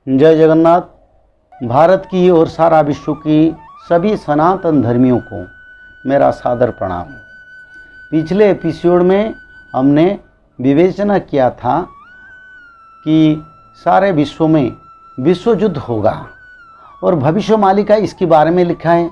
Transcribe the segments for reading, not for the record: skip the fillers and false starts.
जय जगन्नाथ। भारत की और सारा विश्व की सभी सनातन धर्मियों को मेरा सादर प्रणाम। पिछले एपिसोड में हमने विवेचना किया था कि सारे विश्व में विश्व युद्ध होगा और भविष्यवाणी का इसके बारे में लिखा है।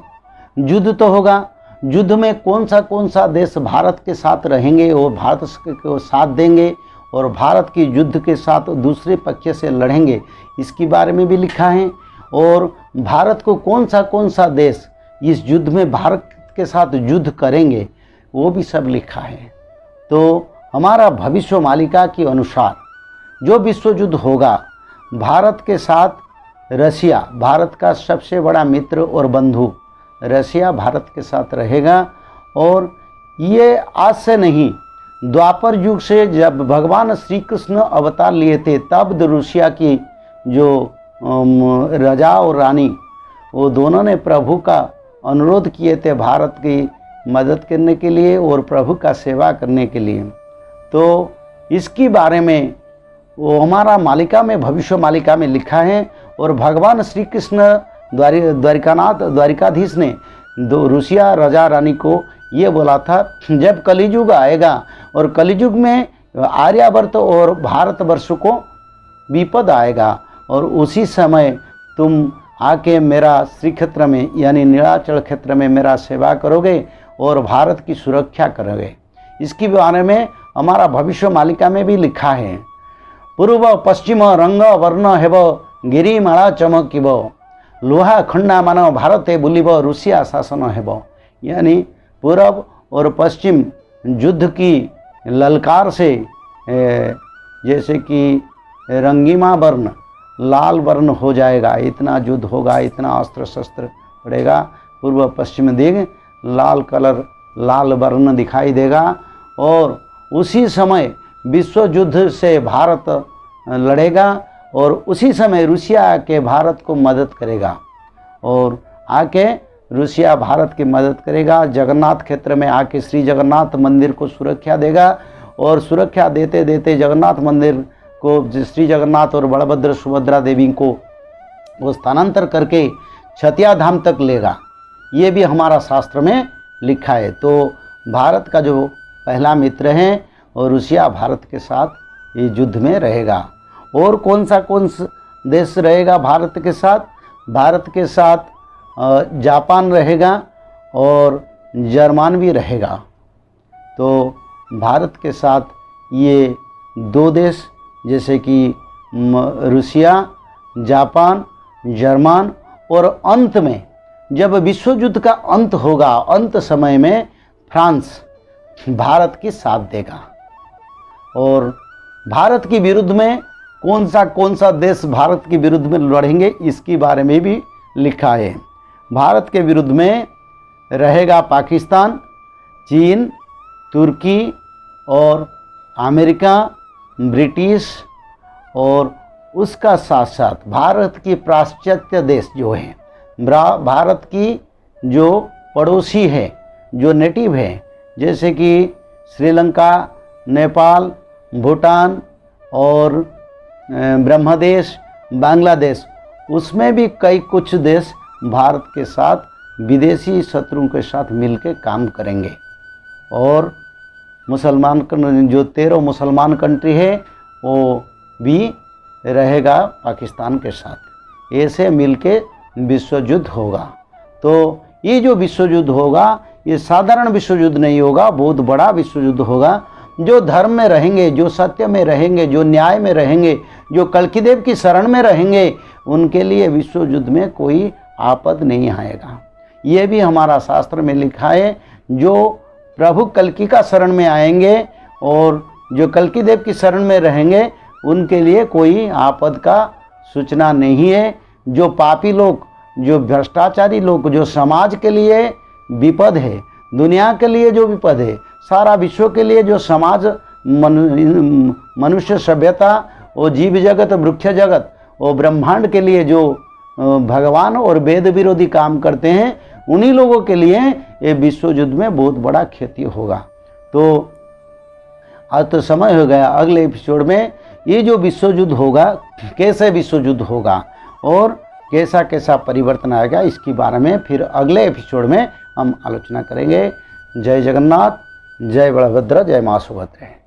युद्ध तो होगा, युद्ध में कौन सा देश भारत के साथ रहेंगे और भारत को साथ देंगे और भारत की युद्ध के साथ दूसरे पक्ष से लड़ेंगे, इसके बारे में भी लिखा है। और भारत को कौन सा देश इस युद्ध में भारत के साथ युद्ध करेंगे, वो भी सब लिखा है। तो हमारा भविष्यवाणी के अनुसार जो विश्व युद्ध होगा, भारत के साथ रसिया, भारत का सबसे बड़ा मित्र और बंधु रसिया भारत के साथ रहेगा। और ये आज से नहीं, द्वापर युग से जब भगवान श्री कृष्ण अवतार लिए थे, तब रूसिया की जो राजा और रानी, वो दोनों ने प्रभु का अनुरोध किए थे भारत की मदद करने के लिए और प्रभु का सेवा करने के लिए। तो इसके बारे में वो हमारा मालिका में, भविष्य मालिका में लिखा है। और भगवान श्री कृष्ण द्वारिकाधीश ने रूसिया राजा रानी को ये बोला था, जब कलियुग आएगा और कलियुग में आर्यावर्त और भारतवर्ष को विपद आएगा और उसी समय तुम आके मेरा श्री क्षेत्र में यानी नीलाचल क्षेत्र में मेरा सेवा करोगे और भारत की सुरक्षा करोगे। इसके बारे में हमारा भविष्य मालिका में भी लिखा है। पूर्व पश्चिम रंग वर्ण हेब गिरिमाला चमकिब लोहा खंडा मान भारते बुलिब रूसिया शासन हेब। यानी पूर्व और पश्चिम युद्ध की ललकार से जैसे कि रंगीमा वर्ण लाल वर्ण हो जाएगा, इतना युद्ध होगा, इतना अस्त्र शस्त्र पड़ेगा। पूर्व पश्चिम दिग लाल कलर, लाल वर्ण दिखाई देगा और उसी समय विश्व युद्ध से भारत लड़ेगा और उसी समय रूसिया के भारत को मदद करेगा और आके रूसिया भारत की मदद करेगा। जगन्नाथ क्षेत्र में आके श्री जगन्नाथ मंदिर को सुरक्षा देगा और सुरक्षा देते देते जगन्नाथ मंदिर को, श्री जगन्नाथ और बलभद्र सुभद्रा देवी को वो स्थानांतर करके छतिया धाम तक लेगा। ये भी हमारा शास्त्र में लिखा है। तो भारत का जो पहला मित्र है और रूसिया भारत के साथ ये युद्ध में रहेगा। और कौन सा देश रहेगा भारत के साथ? भारत के साथ जापान रहेगा और जर्मन भी रहेगा। तो भारत के साथ ये दो देश जैसे कि रूसिया, जापान, जर्मन और अंत में जब विश्व युद्ध का अंत होगा, अंत समय में फ्रांस भारत की साथ देगा। और भारत के विरुद्ध में कौन सा देश भारत के विरुद्ध में लड़ेंगे, इसके बारे में भी लिखा है। भारत के विरुद्ध में रहेगा पाकिस्तान, चीन, तुर्की और अमेरिका, ब्रिटिश और उसका साथ साथ भारत की पाश्चात्य देश जो है, भारत की जो पड़ोसी है, जो नेटिव है, जैसे कि श्रीलंका, नेपाल, भूटान और ब्रह्मदेश, बांग्लादेश, उसमें भी कई कुछ देश भारत के साथ विदेशी शत्रुओं के साथ मिलकर काम करेंगे। और मुसलमान जो 13 मुसलमान कंट्री है वो भी रहेगा पाकिस्तान के साथ। ऐसे मिलके विश्व युद्ध होगा। तो ये जो विश्व युद्ध होगा, ये साधारण विश्व युद्ध नहीं होगा, बहुत बड़ा विश्व युद्ध होगा। जो धर्म में रहेंगे, जो सत्य में रहेंगे, जो न्याय में रहेंगे, जो कल्किदेव की शरण में रहेंगे, उनके लिए विश्व युद्ध में कोई आपद नहीं आएगा। ये भी हमारा शास्त्र में लिखा है। जो प्रभु कल्कि का शरण में आएंगे और जो कल्किदेव की शरण में रहेंगे, उनके लिए कोई आपद का सूचना नहीं है। जो पापी लोग, जो भ्रष्टाचारी लोग, जो समाज के लिए विपद है, दुनिया के लिए जो विपद है, सारा विश्व के लिए जो समाज, मनुष्य सभ्यता और जीव जगत, वृक्ष जगत और ब्रह्मांड के लिए जो भगवान और वेद विरोधी काम करते हैं, उन्हीं लोगों के लिए ये विश्व युद्ध में बहुत बड़ा क्षति होगा। तो आज तो समय हो गया, अगले एपिसोड में ये जो विश्व युद्ध होगा, कैसे विश्व युद्ध होगा और कैसा कैसा परिवर्तन आएगा, इसके बारे में फिर अगले एपिसोड में हम आलोचना करेंगे। जय जगन्नाथ, जय बलभद्र, जय मां सुभद्रे।